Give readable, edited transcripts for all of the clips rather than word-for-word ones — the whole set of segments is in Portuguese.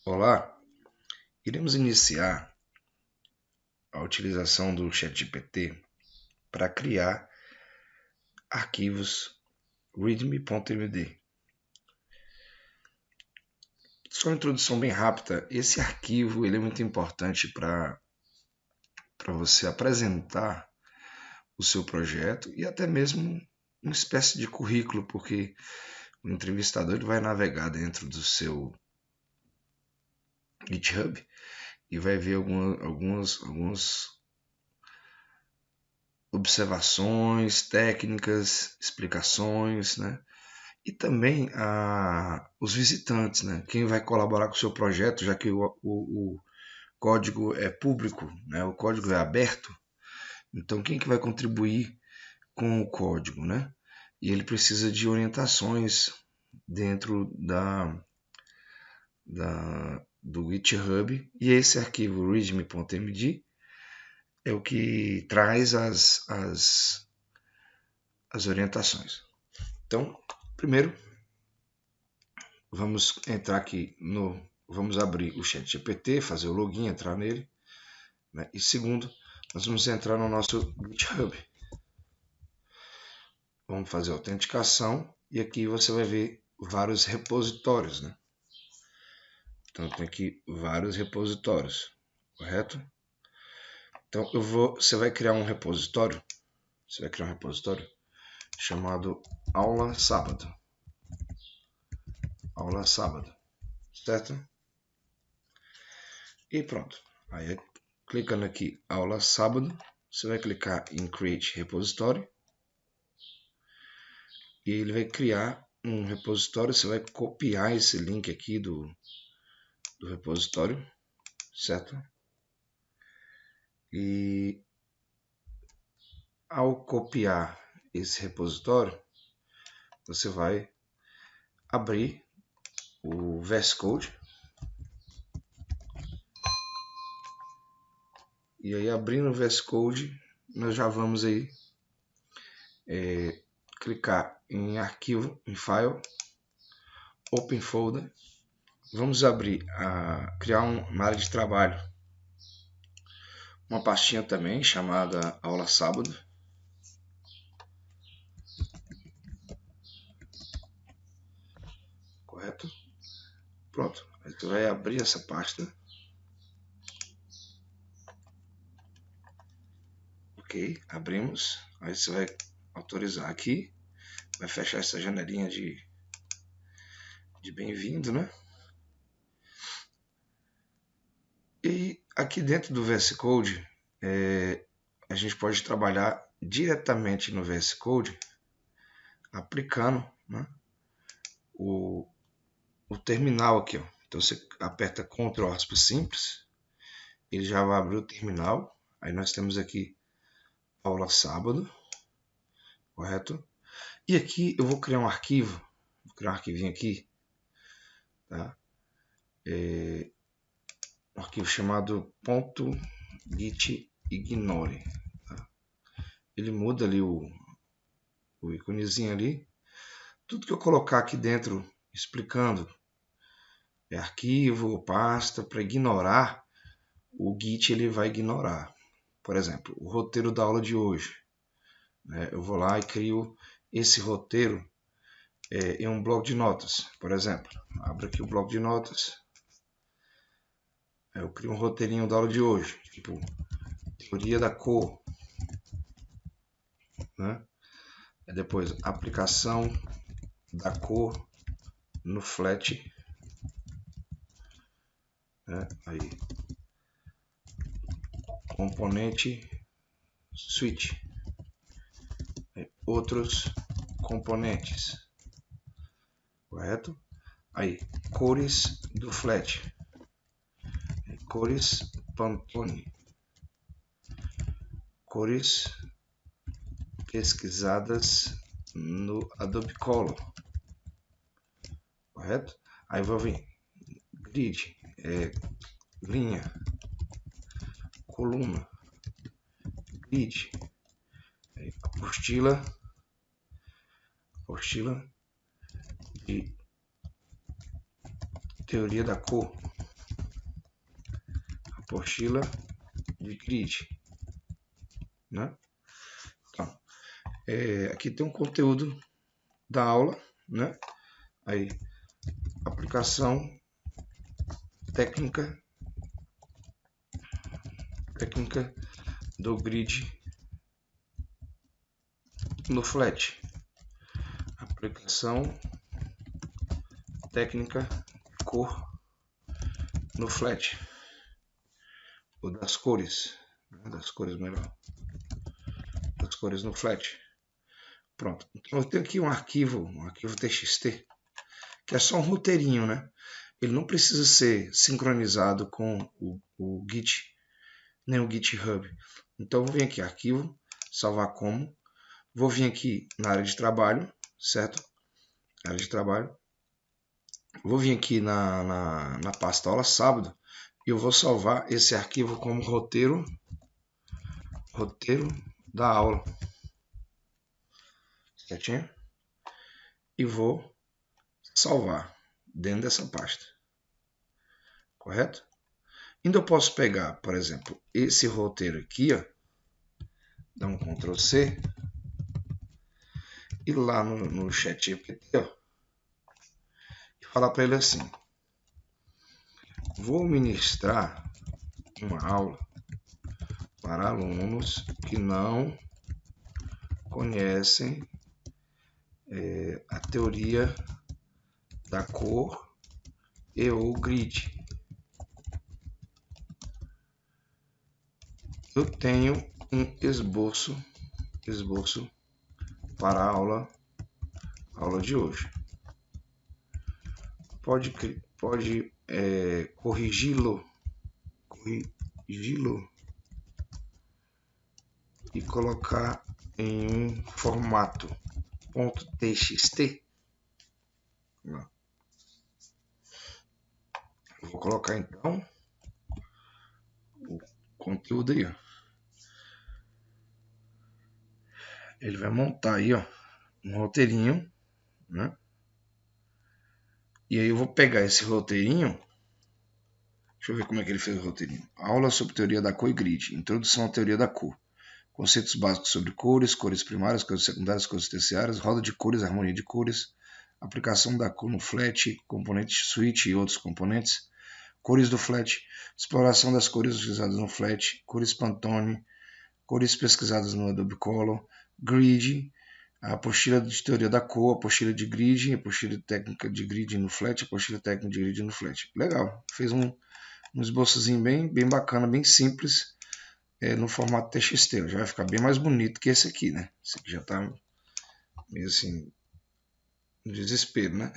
Olá, iremos iniciar a utilização do ChatGPT para criar arquivos readme.md. Só uma introdução bem rápida, esse arquivo ele é muito importante para você apresentar o seu projeto e até mesmo uma espécie de currículo, porque o entrevistador ele vai navegar dentro do seu GitHub e vai ver algumas observações, técnicas, explicações, né? E também os visitantes, né? Quem vai colaborar com o seu projeto, já que o código é público, né? O código é aberto, então quem que vai contribuir com o código, né? E ele precisa de orientações dentro do GitHub, e esse arquivo readme.md é o que traz as orientações. Então, primeiro, vamos entrar aqui vamos abrir o ChatGPT, fazer o login, entrar nele, né? E segundo, nós vamos entrar no nosso GitHub. Vamos fazer a autenticação e aqui você vai ver vários repositórios, né? Então tem aqui vários repositórios, correto? Então você vai criar um repositório, chamado aula sábado, certo? E pronto. Aí clicando aqui aula sábado, você vai clicar em create repositório e ele vai criar um repositório. Você vai copiar esse link aqui do repositório, certo? E ao copiar esse repositório, você vai abrir o VS Code. E aí, abrindo o VS Code, nós já vamos aí clicar em arquivo, em file, open folder. Vamos criar uma área de trabalho, uma pastinha também chamada aula sábado. Correto? Pronto. Aí você vai abrir essa pasta. Ok, abrimos. Aí você vai autorizar aqui. Vai fechar essa janelinha de bem-vindo, né? E aqui dentro do VS Code, a gente pode trabalhar diretamente no VS Code, aplicando, né, o terminal aqui. Ó. Então você aperta Ctrl aspas simples, ele já vai abrir o terminal. Aí nós temos aqui aula sábado, correto? E aqui eu vou criar um arquivo, vou criar um arquivinho aqui, tá? Um arquivo chamado .gitignore. Tá? Ele muda ali o íconezinho ali. Tudo que eu colocar aqui dentro explicando é arquivo ou pasta para ignorar, o Git ele vai ignorar. Por exemplo, o roteiro da aula de hoje. Né? Eu vou lá e crio esse roteiro em um bloco de notas. Por exemplo, abro aqui o bloco de notas. Eu crio um roteirinho da aula de hoje, tipo teoria da cor. Né? Depois, aplicação da cor no flat. Né? Aí, componente switch. Outros componentes, correto? Aí, cores do flat, cores Pantone, cores pesquisadas no Adobe Color, correto? Aí vou vir grid, linha, coluna, grid, apostila de teoria da cor, apostila de grid, né? Então, aqui tem um conteúdo da aula, né? Aí, aplicação técnica do grid no flat. Aplicação técnica cor no flat. Ou das cores, né? Das cores melhor. Das cores no flat. Pronto. Então eu tenho aqui um arquivo TXT, que é só um roteirinho, né? Ele não precisa ser sincronizado com o Git, nem o GitHub. Então eu vou vir aqui, arquivo, salvar como. Vou vir aqui na área de trabalho, certo? Área de trabalho. Vou vir aqui na pasta aula sábado e eu vou salvar esse arquivo como roteiro da aula. Certinho? E vou salvar dentro dessa pasta. Correto? Ainda eu posso pegar, por exemplo, esse roteiro aqui, ó, dar um Ctrl C, e lá no chat GPT, ó, e falar para ele assim: vou ministrar uma aula para alunos que não conhecem a teoria da cor e o grid. Eu tenho um esboço para a aula de hoje. Pode corrigi-lo e colocar em um formato .txt. Vou colocar então o conteúdo aí, ó. Ele vai montar aí, ó, um roteirinho, né? E aí eu vou pegar esse roteirinho. Deixa eu ver como é que ele fez o roteirinho. Aula sobre teoria da cor e grid. Introdução à teoria da cor. Conceitos básicos sobre cores, cores primárias, cores secundárias, cores terciárias, roda de cores, harmonia de cores, aplicação da cor no flat, componentes switch e outros componentes, cores do flat, exploração das cores utilizadas no flat, cores Pantone, cores pesquisadas no Adobe Color, grid, a apostila de teoria da cor, apostila de grid, apostila técnica de grid no flat, apostila técnica de grid no flat. Legal, fez um esboçozinho bem bacana, bem simples, no formato TXT. Já vai ficar bem mais bonito que esse aqui, né? Esse aqui já tá meio assim, no desespero, né?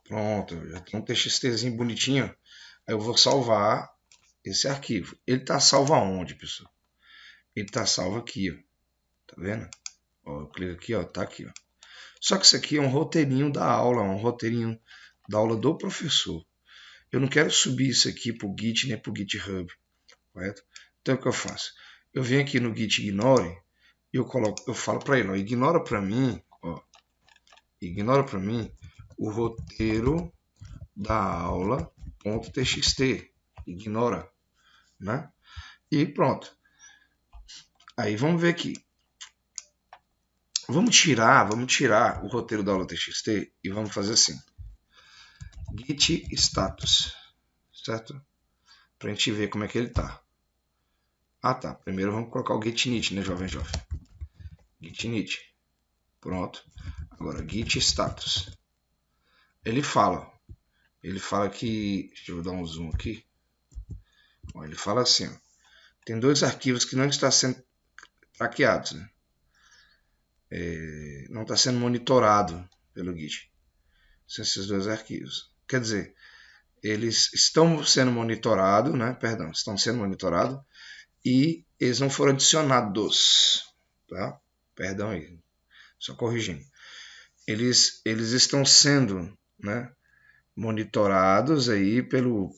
Pronto, já tem um TXTzinho bonitinho. Aí eu vou salvar esse arquivo. Ele tá salvo aonde, pessoal? Ele tá salvo aqui, ó. Tá vendo? Ó, eu clico aqui, ó, tá aqui, ó. Só que isso aqui é um roteirinho da aula, um roteirinho da aula do professor. Eu não quero subir isso aqui pro Git nem pro GitHub, correto? Então o que eu faço? Eu venho aqui no Git Ignore e eu falo para ele, ó, ignora para mim o roteiro da aula .txt, ignora, né? E pronto. Aí vamos ver aqui. Vamos tirar o roteiro da aula TXT e vamos fazer assim. Git status, certo? Pra gente ver como é que ele tá. Ah, tá. Primeiro vamos colocar o git init, né, jovem? Git init. Pronto. Agora, git status. Ele fala que... Deixa eu dar um zoom aqui. Ó, ele fala assim, ó, tem dois arquivos que não estão sendo traqueados, né? Não está sendo monitorado pelo Git. São esses dois arquivos. Quer dizer, eles estão sendo monitorados, né? Perdão, estão sendo monitorados e eles não foram adicionados, tá? Perdão aí, só corrigindo. Eles estão sendo, né, monitorados aí pelo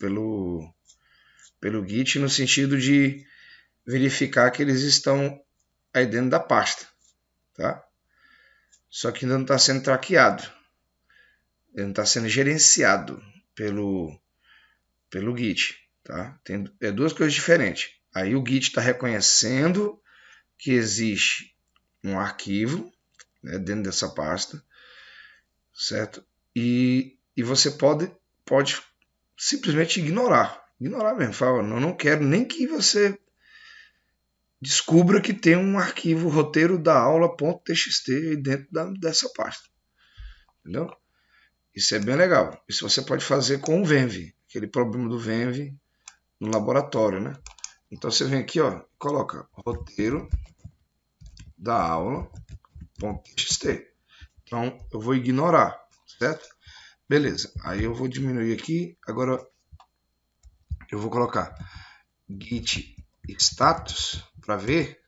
Git no sentido de verificar que eles estão aí dentro da pasta, tá? Só que ainda não está sendo traqueado, ele não está sendo gerenciado pelo Git, tá? Tem duas coisas diferentes. Aí o Git está reconhecendo que existe um arquivo, né, dentro dessa pasta, certo? E você pode simplesmente ignorar mesmo. Fala, eu não quero nem que você descubra que tem um arquivo roteiro da aula.txt dentro dessa pasta, entendeu? Isso é bem legal. Isso você pode fazer com o Venv, aquele problema do Venv no laboratório, né? Então você vem aqui, ó, coloca roteiro da aula.txt. Então eu vou ignorar, certo? Beleza. Aí eu vou diminuir aqui. Agora eu vou colocar git status para ver.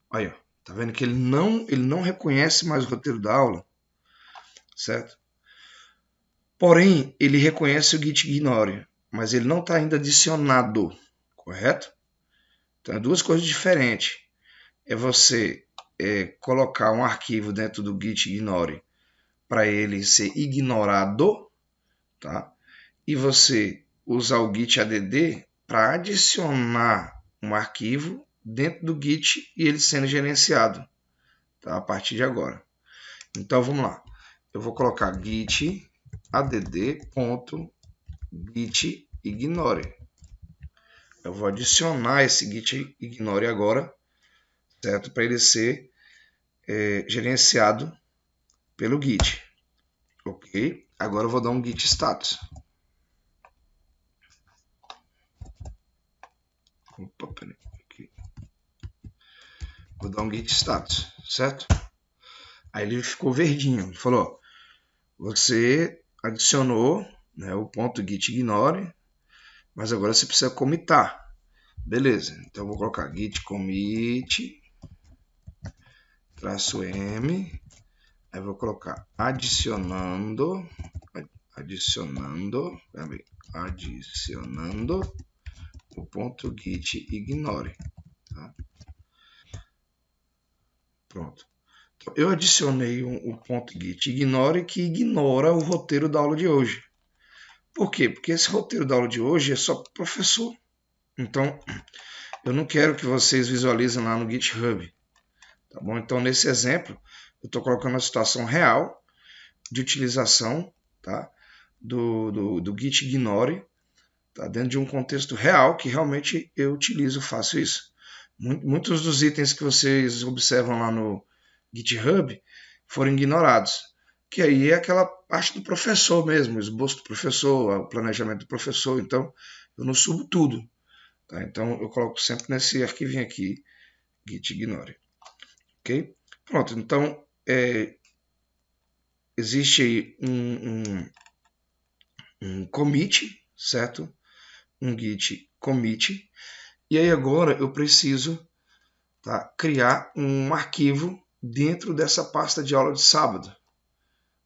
Aí, ó, tá vendo que ele não reconhece mais o roteiro da aula, certo? Porém, ele reconhece o git ignore, mas ele não está ainda adicionado, correto? Então, é duas coisas diferentes. É você colocar um arquivo dentro do git ignore para ele ser ignorado, tá? E você usar o git add para adicionar um arquivo dentro do git e ele sendo gerenciado, tá? A partir de agora. Então, vamos lá. Eu vou colocar git add.git ignore. Eu vou adicionar esse git ignore agora, certo? Para ele ser gerenciado pelo git. Ok? Agora eu vou dar um git status. Opa, peraí. Aqui. Vou dar um git status, certo? Aí ele ficou verdinho. Ele falou, ó, você adicionou, né, o ponto git ignore, mas agora você precisa commitar. Beleza, então eu vou colocar git commit -m, aí eu vou colocar adicionando o ponto git ignore, tá? Pronto. Então, eu adicionei um ponto git ignore que ignora o roteiro da aula de hoje. Por quê? Porque esse roteiro da aula de hoje é só para o professor. Então, eu não quero que vocês visualizem lá no GitHub. Tá bom? Então, nesse exemplo, eu estou colocando a situação real de utilização, tá, do git ignore, tá, dentro de um contexto real que realmente eu utilizo, faço isso. Muitos dos itens que vocês observam lá no GitHub foram ignorados, que aí é aquela parte do professor mesmo, o esboço do professor, o planejamento do professor. Então, eu não subo tudo. Tá? Então, eu coloco sempre nesse arquivinho aqui, git ignore. Ok? Pronto, então existe aí um commit, certo? Um git commit. E aí agora eu preciso, tá, criar um arquivo dentro dessa pasta de aula de sábado.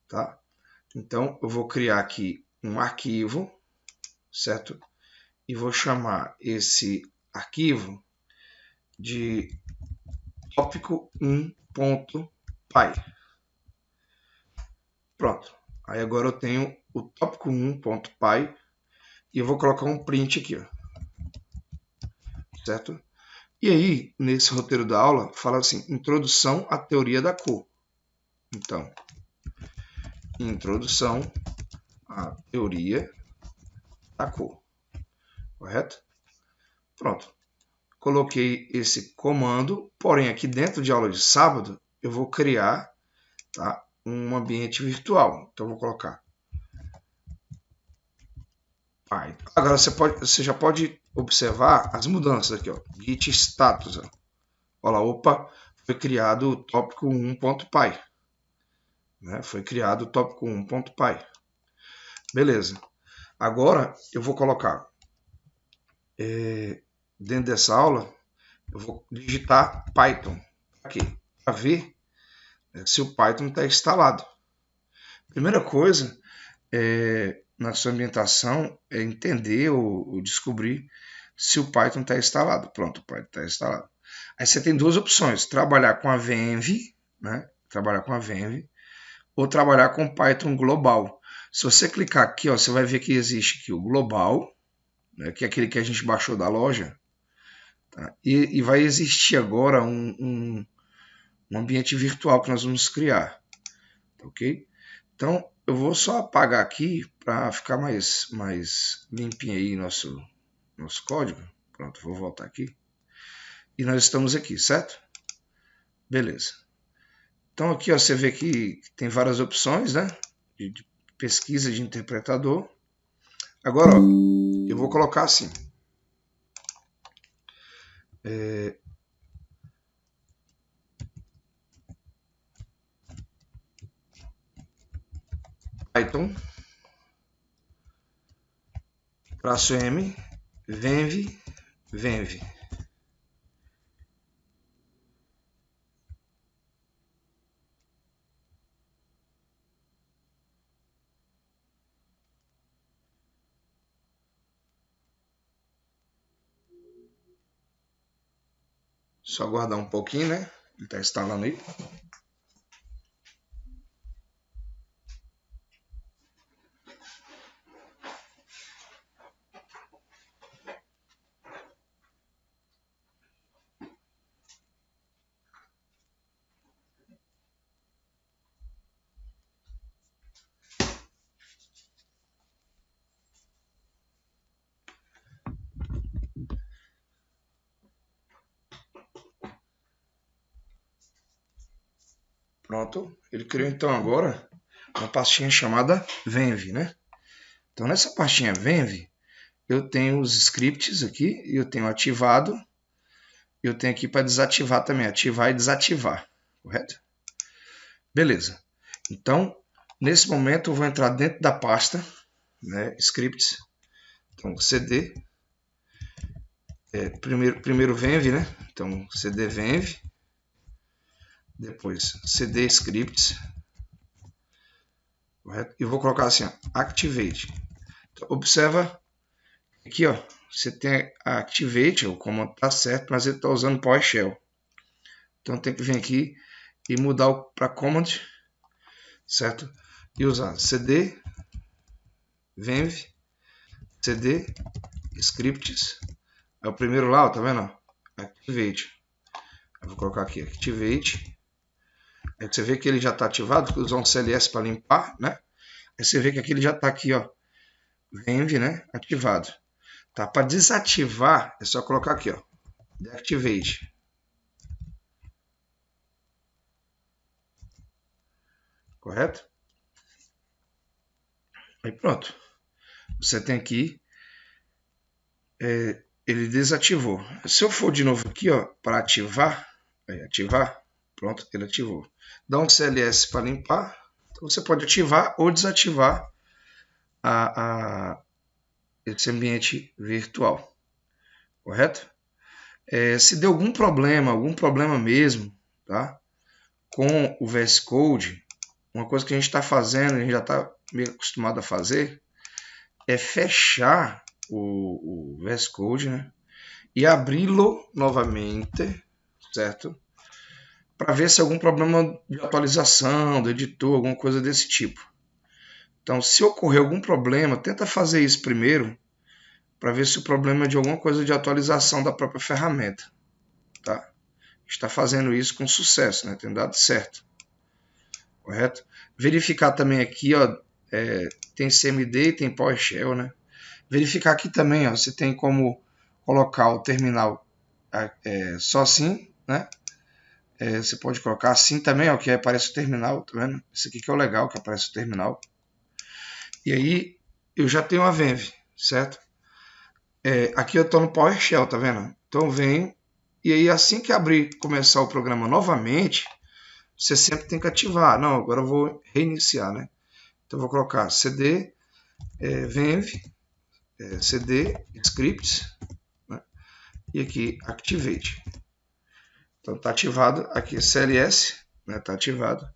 Tá? Então eu vou criar aqui um arquivo, certo? E vou chamar esse arquivo de tópico1.py. Pronto. Aí agora eu tenho o tópico1.py e eu vou colocar um print aqui, ó. Certo? E aí, nesse roteiro da aula, fala assim, introdução à teoria da cor. Então, introdução à teoria da cor. Correto? Pronto. Coloquei esse comando, porém aqui dentro de aula de sábado, eu vou criar, tá, um ambiente virtual. Então, eu vou colocar Python. Agora você já pode observar as mudanças aqui, ó. Git status. Ó. Olha lá, opa, foi criado o tópico 1.py. Né? Foi criado o tópico 1.py. Beleza. Agora eu vou colocar dentro dessa aula, eu vou digitar Python aqui para ver se o Python está instalado. Primeira coisa na sua ambientação é entender ou descobrir se o Python está instalado. Pronto, o Python está instalado. Aí você tem duas opções: trabalhar com a Venv, né? Trabalhar com a Venv, ou trabalhar com Python global. Se você clicar aqui, ó, você vai ver que existe aqui o global, né, que é aquele que a gente baixou da loja. Tá? E vai existir agora um ambiente virtual que nós vamos criar. Ok? Então, eu vou só apagar aqui para ficar mais limpinho aí nosso código. Pronto, vou voltar aqui. E nós estamos aqui, certo? Beleza. Então aqui ó, você vê que tem várias opções, né? De pesquisa de interpretador. Agora, ó, eu vou colocar assim. Python, -m, venv. Só aguardar um pouquinho, né? Ele está instalando aí. Pronto, ele criou então agora uma pastinha chamada venv, né? Então nessa pastinha venv, eu tenho os scripts aqui, eu tenho ativado, eu tenho aqui para desativar também, ativar e desativar, correto? Beleza. Então, nesse momento eu vou entrar dentro da pasta, né, scripts. Então, cd, primeiro venv, né? Então, cd venv, depois cd scripts, correto? E vou colocar assim, ó, activate. Então, observa aqui, ó, você tem activate, o comando tá certo, mas ele está usando PowerShell. Então, tem que vir aqui e mudar para command, certo? E usar cd venv, cd scripts. É o primeiro lá, ó, tá vendo? Activate. Eu vou colocar aqui, Activate. Aí você vê que ele já está ativado, porque usar um CLS para limpar, né? Aí você vê que aqui ele já está aqui, ó, venv, né? Ativado. Tá? Para desativar, é só colocar aqui, ó, Deactivate. Correto? Aí pronto. Você tem aqui, ele desativou. Se eu for de novo aqui, ó, para ativar, aí, ativar, pronto, ele ativou. Dá um CLS para limpar. Então você pode ativar ou desativar esse ambiente virtual, correto? Se deu algum problema mesmo, tá? Com o VS Code, uma coisa que a gente está fazendo, a gente já está meio acostumado a fazer, é fechar o VS Code, né? E abri-lo novamente, certo? Para ver se algum problema de atualização, do editor, alguma coisa desse tipo. Então, se ocorrer algum problema, tenta fazer isso primeiro, para ver se o problema é de alguma coisa de atualização da própria ferramenta. Tá? Está fazendo isso com sucesso, né? Tem dado certo. Correto? Verificar também aqui, ó, tem CMD e tem PowerShell, né? Verificar aqui também, ó, se tem como colocar o terminal só assim, né? Você pode colocar assim também, ó, que aparece o terminal, tá vendo? Esse aqui que é o legal, que aparece o terminal. E aí, eu já tenho a venv, certo? Aqui eu estou no PowerShell, tá vendo? Então eu venho, e aí assim que abrir, começar o programa novamente, você sempre tem que ativar. Não, agora eu vou reiniciar, né? Então eu vou colocar cd venv, cd scripts, né? E aqui activate. Então está ativado aqui CLS, né? Está ativado.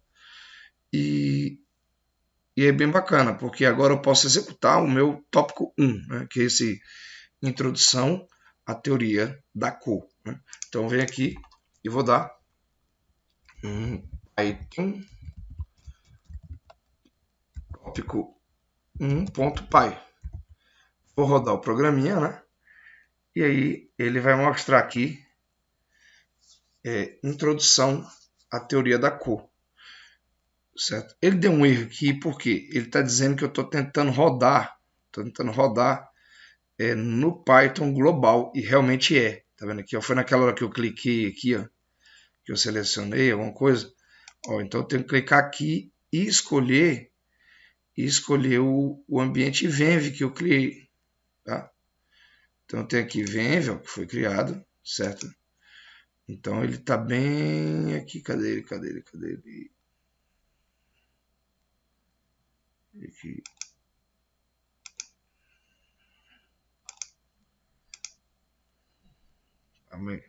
E é bem bacana, porque agora eu posso executar o meu tópico 1, né? Que é esse introdução à teoria da cor. Né? Então vem aqui e vou dar Python tópico 1.py. vou rodar o programinha, né? E aí ele vai mostrar aqui introdução à teoria da cor, certo? Ele deu um erro aqui porque ele está dizendo que eu estou tentando rodar no Python global, e realmente é. Tá vendo aqui? Ó, foi naquela hora que eu cliquei aqui, ó, que eu selecionei alguma coisa. Ó, então eu tenho que clicar aqui e escolher o ambiente Venv que eu criei, tá? Então eu tenho aqui Venv, ó, que foi criado, certo? Então ele está bem aqui. Cadê ele? Aqui. Amém.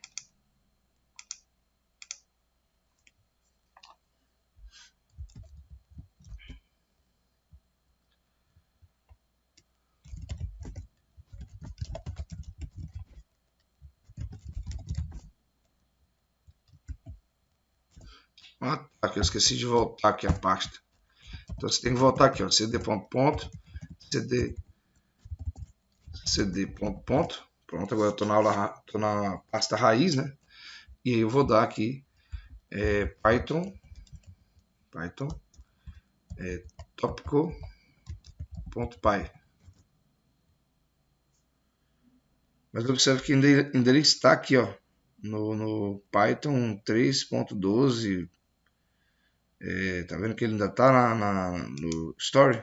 Ah, tá, que eu esqueci de voltar aqui a pasta. Então você tem que voltar aqui, ó, cd ponto, cd ponto. Pronto, agora eu estou na pasta raiz, né? E aí eu vou dar aqui Python tópico.py. Mas observe que ainda ele está aqui, ó, no Python 3.12. Tá vendo que ele ainda está no Story?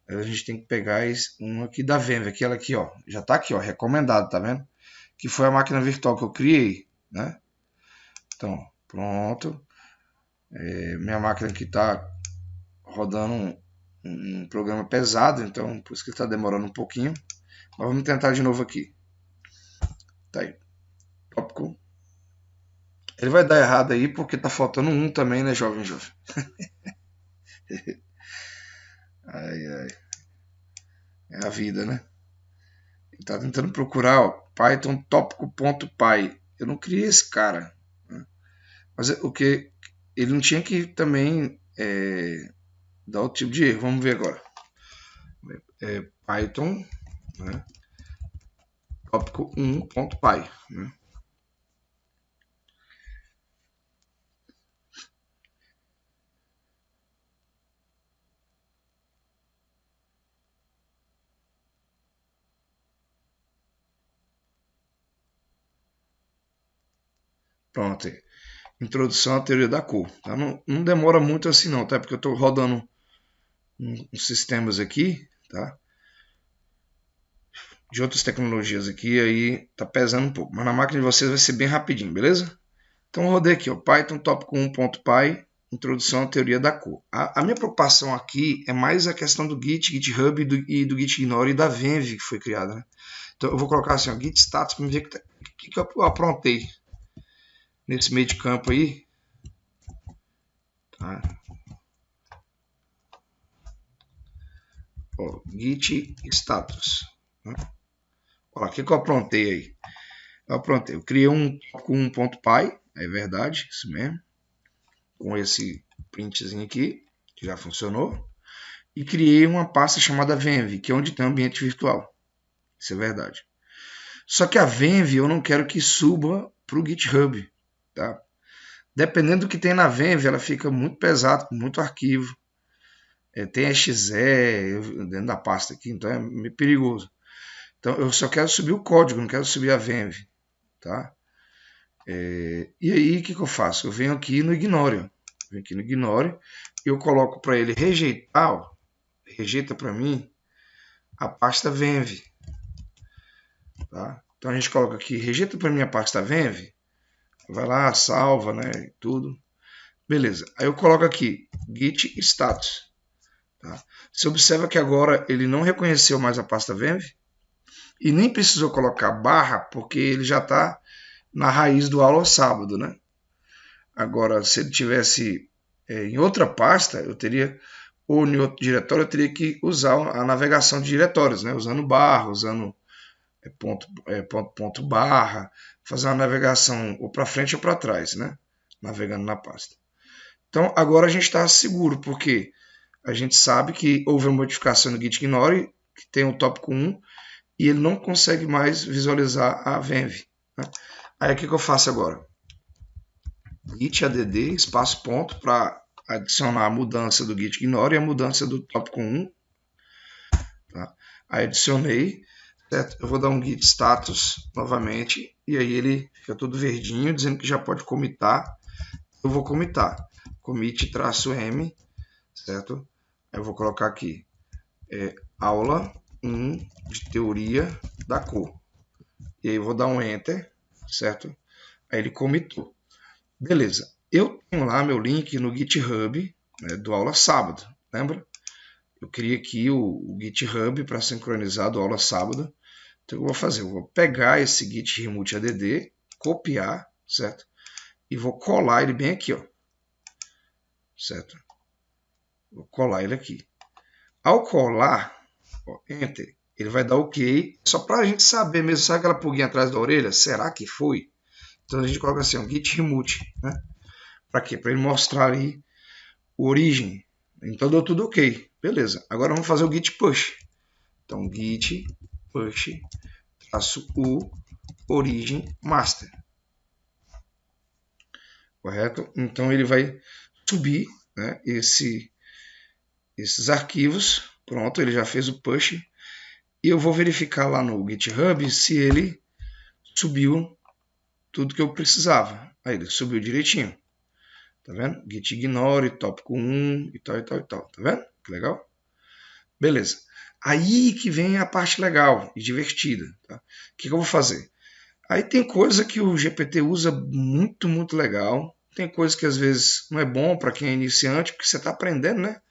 Aí a gente tem que pegar um aqui da Venv, aquela aqui, ó, já está aqui, ó, recomendado, tá vendo? Que foi a máquina virtual que eu criei, né? Então, pronto. Minha máquina aqui está rodando um programa pesado, então por isso que está demorando um pouquinho. Mas vamos tentar de novo aqui. Tá aí. Tópico. Ele vai dar errado aí porque tá faltando um também, né, jovem? Ai. É a vida, né? Ele tá tentando procurar, ó, Python tópico.py. Eu não criei esse cara, né? Mas o que ele não tinha que também dar o tipo de erro. Vamos ver agora. Python, né? Tópico 1.py, né? Pronto. Introdução à teoria da cor. Tá? Não demora muito assim não, tá? Porque eu estou rodando uns sistemas aqui, tá? De outras tecnologias aqui, aí tá pesando um pouco. Mas na máquina de vocês vai ser bem rapidinho, beleza? Então eu rodei aqui, ó, Python tópico 1.py, introdução à teoria da cor. A minha preocupação aqui é mais a questão do Git, GitHub e do Gitignore e da Venv que foi criada, né? Então eu vou colocar assim, ó, Git status para ver o que eu aprontei nesse meio de campo aí. Tá? Ó, Git status. Né? Olha, o que eu aprontei aí? Eu criei um tópico 1.py, é verdade, isso mesmo. Com esse printzinho aqui, que já funcionou. E criei uma pasta chamada Venv, que é onde tem o ambiente virtual. Isso é verdade. Só que a Venv eu não quero que suba para o GitHub. Tá? Dependendo do que tem na Venv, ela fica muito pesada, com muito arquivo. Tem exe dentro da pasta aqui, então é meio perigoso. Então eu só quero subir o código, não quero subir a Venv. Tá? E aí o que eu faço? Eu venho aqui no Ignore. Eu coloco para ele rejeitar, ó, rejeita para mim a pasta Venv. Tá? Então a gente coloca aqui, rejeita para mim a pasta Venv, vai lá, salva, né, e tudo. Beleza, aí eu coloco aqui, git status. Tá? Você observa que agora ele não reconheceu mais a pasta Venv e nem precisou colocar barra, porque ele já está na raiz do aula ao sábado, né? Agora, se ele tivesse em outra pasta, eu teria, ou em outro diretório, eu teria que usar a navegação de diretórios, né? Usando barra, usando ponto barra, fazer uma navegação ou para frente ou para trás, né? Navegando na pasta. Então, agora a gente está seguro, porque a gente sabe que houve uma modificação no Gitignore, que tem o tópico 1, e ele não consegue mais visualizar a Venv, né? Aí o que eu faço agora? Git add espaço ponto para adicionar a mudança do git ignore e a mudança do tópico 1. Tá? Aí adicionei, certo? Eu vou dar um git status novamente e aí ele fica todo verdinho dizendo que já pode commitar. Eu vou commitar, commit-m, certo? Aí eu vou colocar aqui aula 1 de teoria da cor. E aí eu vou dar um enter, certo? Aí ele commitou. Beleza. Eu tenho lá meu link no GitHub, né, do aula sábado, lembra? Eu criei aqui o GitHub para sincronizar do aula sábado. Então, o que eu vou fazer? Eu vou pegar esse git remote add, copiar, certo? E vou colar ele bem aqui, ó. Certo? Vou colar ele aqui. Ao colar, ó, enter, ele vai dar OK. Só para a gente saber mesmo, sabe aquela pulguinha atrás da orelha? Será que foi? Então a gente coloca assim, ó, git remote, né? Para quê? Para ele mostrar ali o origem. Então deu tudo OK. Beleza. Agora vamos fazer o git push. Então git push -u origem master. Correto? Então ele vai subir, né, esses arquivos. Pronto, ele já fez o push. E eu vou verificar lá no GitHub se ele subiu tudo que eu precisava. Aí ele subiu direitinho. Tá vendo? Git ignore, tópico 1 e tal, e tal, e tal. Tá vendo? Que legal? Beleza. Aí que vem a parte legal e divertida. Tá? O que eu vou fazer? Aí tem coisa que o GPT usa muito, muito legal. Tem coisa que às vezes não é bom para quem é iniciante, porque você está aprendendo, né?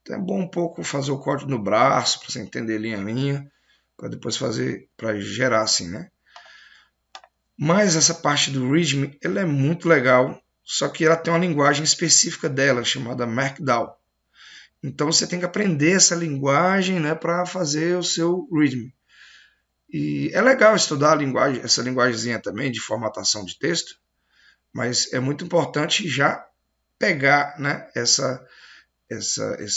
Então é bom um pouco fazer o código no braço, para você entender linha a linha, para depois fazer, para gerar assim, né? Mas essa parte do README, ela é muito legal, só que ela tem uma linguagem específica dela, chamada Markdown. Então você tem que aprender essa linguagem, né, para fazer o seu README. E é legal estudar a linguagem, essa linguagemzinha também de formatação de texto, mas é muito importante já pegar, né, esse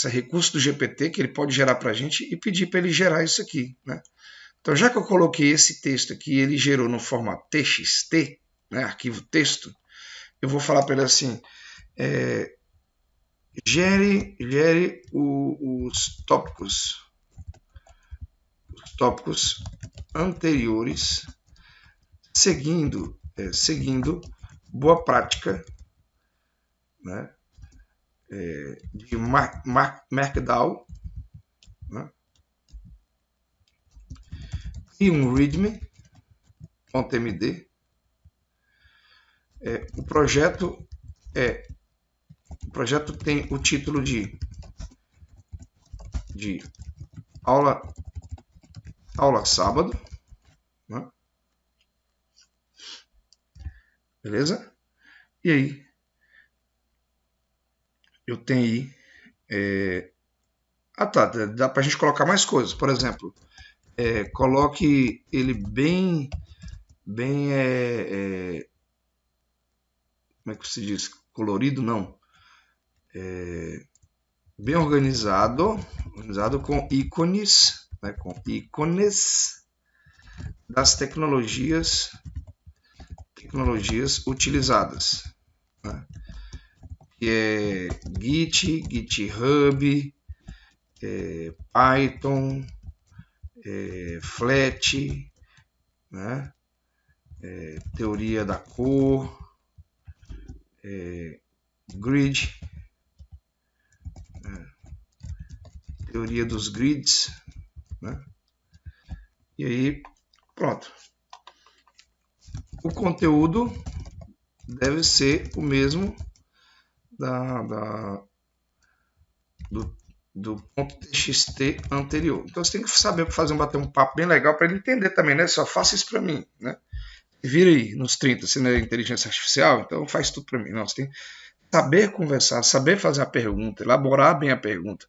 recurso do GPT que ele pode gerar para a gente e pedir para ele gerar isso aqui, né? Então, já que eu coloquei esse texto aqui, ele gerou no formato TXT, né, arquivo texto, eu vou falar para ele assim, gere os tópicos anteriores, seguindo boa prática, né, de Markdown, né, e um readme.md. O projeto tem o título de aula sábado, né? Beleza? E aí eu tenho aí tá, dá pra gente colocar mais coisas. Por exemplo, coloque ele bem como é que se diz? Colorido, não. Bem organizado com ícones, né, das tecnologias utilizadas, né, que é Git, GitHub, Python, Flat, né, teoria da cor, grid, teoria dos grids, né? E aí, pronto. O conteúdo deve ser o mesmo do ponto .txt anterior. Então você tem que saber bater um papo bem legal para ele entender também, né? Só faça isso para mim, né? Vira aí nos 30, se não é inteligência artificial, então faz tudo para mim. Não, você tem que saber conversar, saber fazer a pergunta, elaborar bem a pergunta.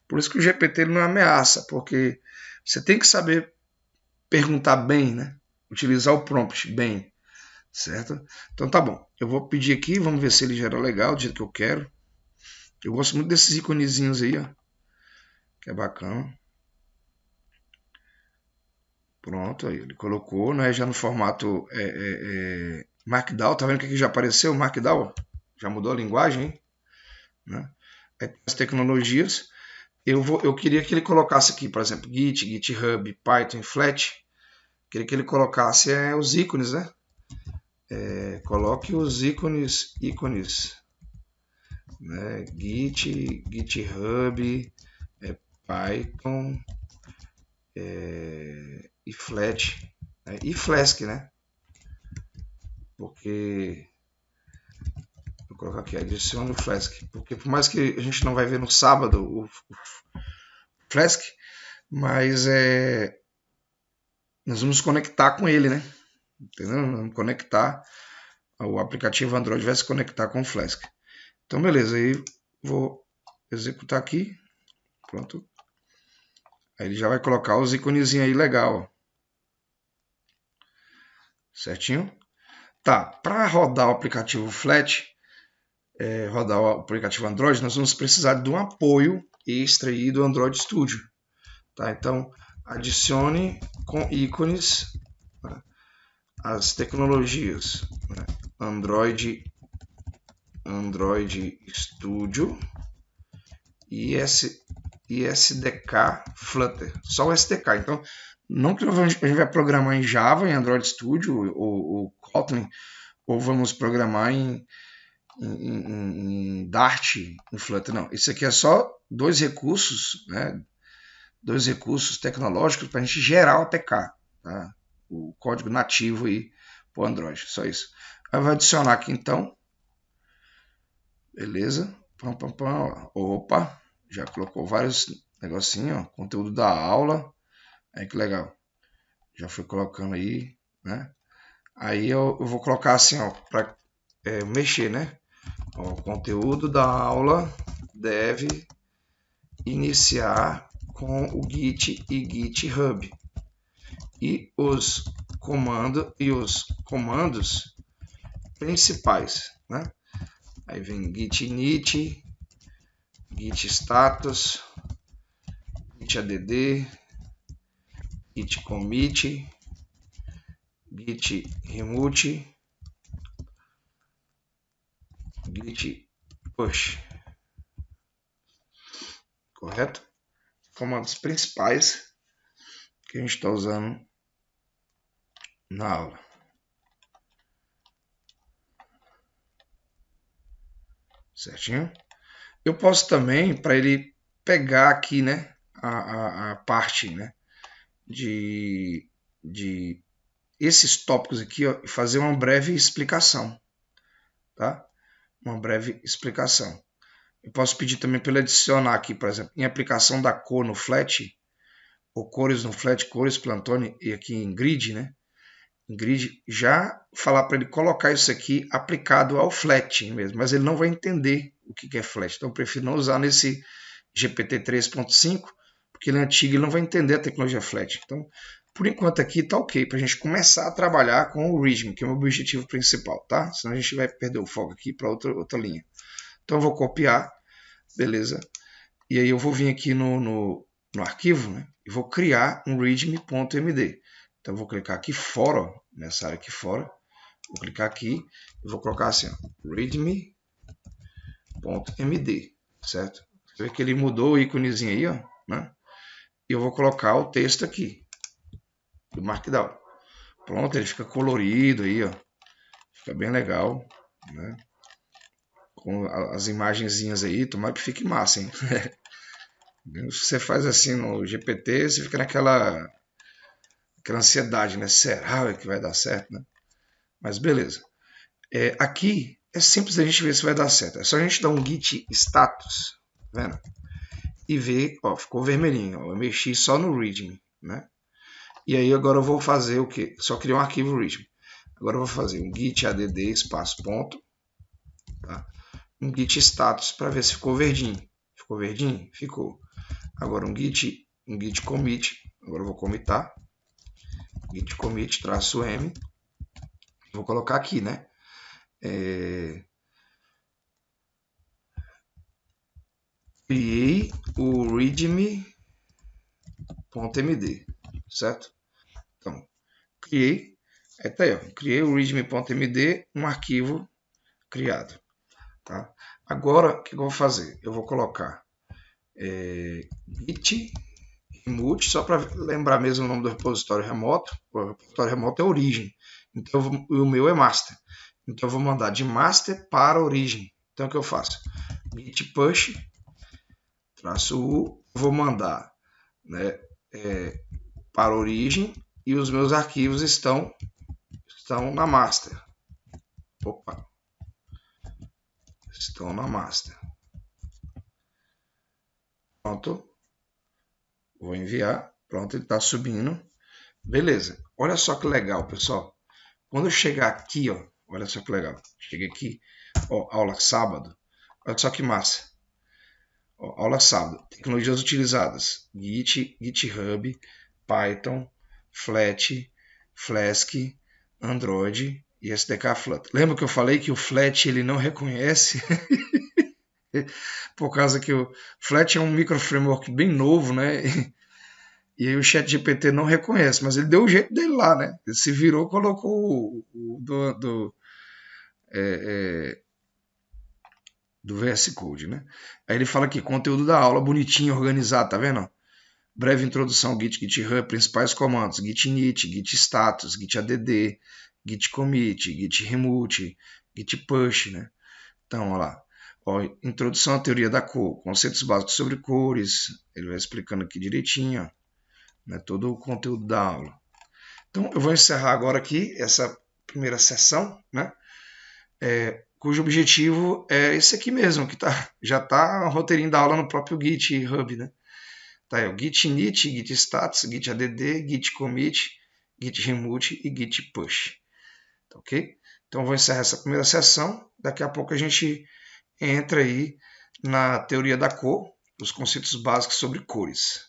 Por isso que o GPT não ameaça, porque você tem que saber perguntar bem, né? Utilizar o prompt bem, certo? Então tá bom. Eu vou pedir aqui, vamos ver se ele gera legal, do jeito que eu quero. Eu gosto muito desses iconezinhos aí, ó, que é bacana. Pronto, aí ele colocou, né, já no formato Markdown. Tá vendo que aqui já apareceu o Markdown? Já mudou a linguagem, hein? Né? Aí, as tecnologias, eu queria que ele colocasse aqui, por exemplo, Git, GitHub, Python, Flat. Queria que ele colocasse os ícones, né? Coloque os ícones, né? Git, GitHub, Python e Flat, né? E Flask, né? Porque vou colocar aqui, adicione o Flask, porque por mais que a gente não vai ver no sábado o Flask, mas nós vamos conectar com ele, né? Entendeu? Vamos conectar, o aplicativo Android vai se conectar com o Flask. Então, beleza, aí vou executar aqui, pronto. Aí ele já vai colocar os iconezinhos aí legal, ó. Certinho? Tá, para rodar o aplicativo Flat, rodar o aplicativo Android, nós vamos precisar de um apoio extra aí do Android Studio. Tá? Então, adicione com ícones, né, as tecnologias, né, Android Studio e SDK Flutter. Só o SDK. Então, não que a gente vai programar em Java, em Android Studio ou Kotlin, ou vamos programar em Dart, em Flutter. Não, isso aqui é só dois recursos, né? Dois recursos tecnológicos para a gente gerar o APK, tá? O código nativo aí para o Android, só isso. Aí vai adicionar aqui então, beleza? Pam, pam, pam. Opa, já colocou vários negocinhos, ó, conteúdo da aula, aí que legal. Já fui colocando aí, né? Aí eu vou colocar assim, ó, para mexer, né? Ó, o conteúdo da aula deve iniciar com o Git e GitHub. E os comandos principais, né? Aí vem git init, git status, git add, git commit, git remote, git push. Correto? Comandos principais que a gente está usando na aula. Certinho? Eu posso também, para ele pegar aqui, né, a parte, né, de esses tópicos aqui, ó, e fazer uma breve explicação, tá? Uma breve explicação. Eu posso pedir também para ele adicionar aqui, por exemplo, em aplicação da cor no flat, ou cores no flat, cores Pantone, e aqui em grid, né? Em grid, já falar para ele colocar isso aqui aplicado ao flat mesmo, mas ele não vai entender o que é flat. Então eu prefiro não usar nesse GPT 3.5, porque ele é antigo e ele não vai entender a tecnologia flat. Então, por enquanto aqui tá ok, para a gente começar a trabalhar com o README, que é o meu objetivo principal, tá? Senão a gente vai perder o foco aqui para outra linha. Então eu vou copiar, beleza? E aí eu vou vir aqui no arquivo, né? E vou criar um readme.md. Então eu vou clicar aqui fora, ó, nessa área aqui fora. Vou clicar aqui e vou colocar assim, readme.md, certo? Você vê que ele mudou o íconezinho aí, ó, né? E eu vou colocar o texto aqui do Markdown. Pronto, ele fica colorido aí, ó. Fica bem legal, né? Com as imagenzinhas aí, tomara que fique massa, hein? Se você faz assim no GPT, você fica naquela ansiedade, né? Será que vai dar certo, né? Mas beleza. Aqui é simples a gente ver se vai dar certo. É só a gente dar um git status, tá vendo? E ver, ó, ficou vermelhinho. Ó, eu mexi só no readme, né? E aí agora eu vou fazer o quê? Só criar um arquivo readme. Agora eu vou fazer um git add espaço ponto, tá? Um git status para ver se ficou verdinho. Ficou verdinho? Ficou. Agora um git commit. Agora eu vou commitar. Git commit -m. Vou colocar aqui, né? Criei o readme.md, certo? Então, criei, aí tá aí, ó, criei o readme.md, um arquivo criado. Tá? Agora, o que eu vou fazer? Eu vou colocar git remote, só para lembrar mesmo o nome do repositório remoto. O repositório remoto é origem, então o meu é master. Então eu vou mandar de master para origem. Então o que eu faço? Git push -u, vou mandar, né, para origem e os meus arquivos estão na master. Opa, estão na master. Pronto, vou enviar. Pronto, ele está subindo. Beleza. Olha só que legal, pessoal. Quando eu chegar aqui, ó, olha só que legal. Cheguei aqui, ó, aula sábado. Olha só que massa. Ó, aula sábado. Tecnologias utilizadas: Git, GitHub, Python, Flat, Flask, Android e SDK Flutter. Lembra que eu falei que o Flat ele não reconhece? Por causa que o Flat é um micro framework bem novo, né? E aí o ChatGPT não reconhece, mas ele deu o jeito dele lá, né? Ele se virou, colocou o do VS Code, né? Aí ele fala aqui, conteúdo da aula bonitinho, organizado, tá vendo? Breve introdução ao Git, GitHub, principais comandos, Git init, Git status, Git add, Git commit, Git remote, Git push, né? Então, olha lá. Ó, introdução à teoria da cor, conceitos básicos sobre cores, ele vai explicando aqui direitinho, né, todo o conteúdo da aula. Então, eu vou encerrar agora aqui essa primeira sessão, né, cujo objetivo é esse aqui mesmo, que já está o roteirinho da aula no próprio GitHub, né? Tá aí, o Git init, Git status, Git add, Git commit, Git remote e Git push. Tá, ok? Então, eu vou encerrar essa primeira sessão. Daqui a pouco a gente entra aí na teoria da cor, os conceitos básicos sobre cores.